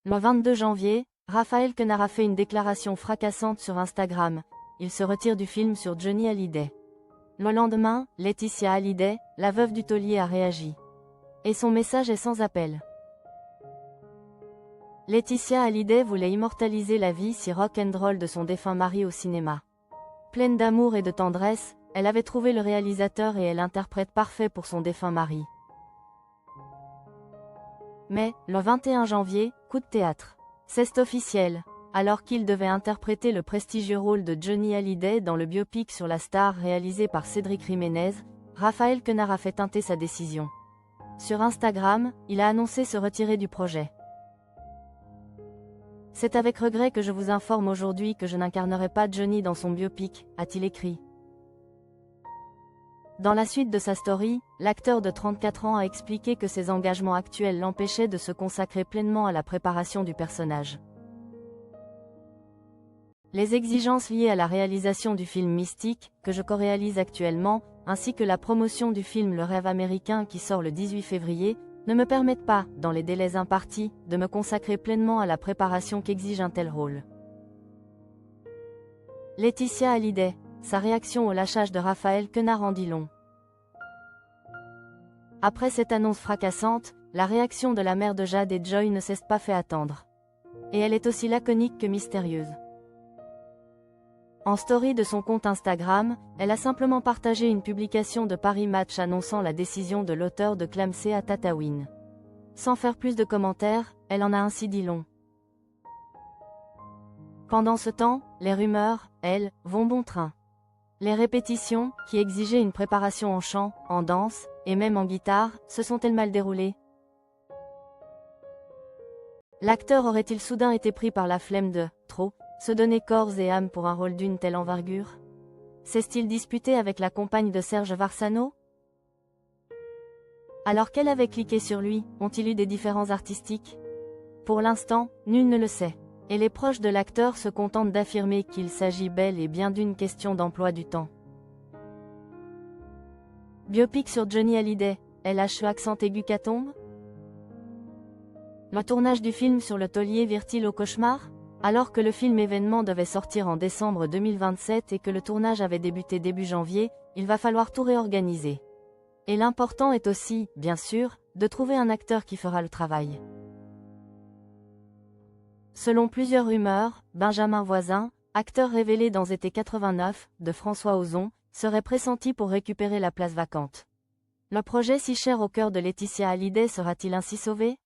Le 22 janvier, Raphaël Quenard a fait une déclaration fracassante sur Instagram. Il se retire du film sur Johnny Hallyday. Le lendemain, Laetitia Hallyday, la veuve du taulier, a réagi. Et son message est sans appel. Laetitia Hallyday voulait immortaliser la vie si rock'n'roll de son défunt mari au cinéma. Pleine d'amour et de tendresse, elle avait trouvé le réalisateur et l'interprète parfait pour son défunt mari. Mais, le 21 janvier, coup de théâtre. C'est officiel. Alors qu'il devait interpréter le prestigieux rôle de Johnny Hallyday dans le biopic sur la star réalisé par Cédric Jiménez, Raphaël Quenard a fait teinter sa décision. Sur Instagram, il a annoncé se retirer du projet. C'est avec regret que je vous informe aujourd'hui que je n'incarnerai pas Johnny dans son biopic, a-t-il écrit. Dans la suite de sa story, l'acteur de 34 ans a expliqué que ses engagements actuels l'empêchaient de se consacrer pleinement à la préparation du personnage. Les exigences liées à la réalisation du film Mystique, que je co-réalise actuellement, ainsi que la promotion du film Le Rêve américain qui sort le 18 février, ne me permettent pas, dans les délais impartis, de me consacrer pleinement à la préparation qu'exige un tel rôle. Laetitia Hallyday, sa réaction au lâchage de Raphaël Quenard en dit long. Après cette annonce fracassante, la réaction de la mère de Jade et Joy ne s'est pas fait attendre. Et elle est aussi laconique que mystérieuse. En story de son compte Instagram, elle a simplement partagé une publication de Paris Match annonçant la décision de l'auteur de clamser à Tataouine. Sans faire plus de commentaires, elle en a ainsi dit long. Pendant ce temps, les rumeurs, elles, vont bon train. Les répétitions, qui exigeaient une préparation en chant, en danse, et même en guitare, se sont-elles mal déroulées? L'acteur aurait-il soudain été pris par la flemme de « trop » se donner corps et âme pour un rôle d'une telle envergure? S'est-il disputé avec la compagne de Serge Varsano? Alors qu'elle avait cliqué sur lui, ont-ils eu des différends artistiques? Pour l'instant, nul ne le sait. Et les proches de l'acteur se contentent d'affirmer qu'il s'agit bel et bien d'une question d'emploi du temps. Biopic sur Johnny Hallyday, LHE accent aigu qu'atombe? Le tournage du film sur le taulier vire-t-il au cauchemar? Alors que le film événement devait sortir en décembre 2027 et que le tournage avait débuté début janvier, il va falloir tout réorganiser. Et l'important est aussi, bien sûr, de trouver un acteur qui fera le travail. Selon plusieurs rumeurs, Benjamin Voisin, acteur révélé dans Été 89, de François Ozon, serait pressenti pour récupérer la place vacante. Le projet si cher au cœur de Laetitia Hallyday sera-t-il ainsi sauvé?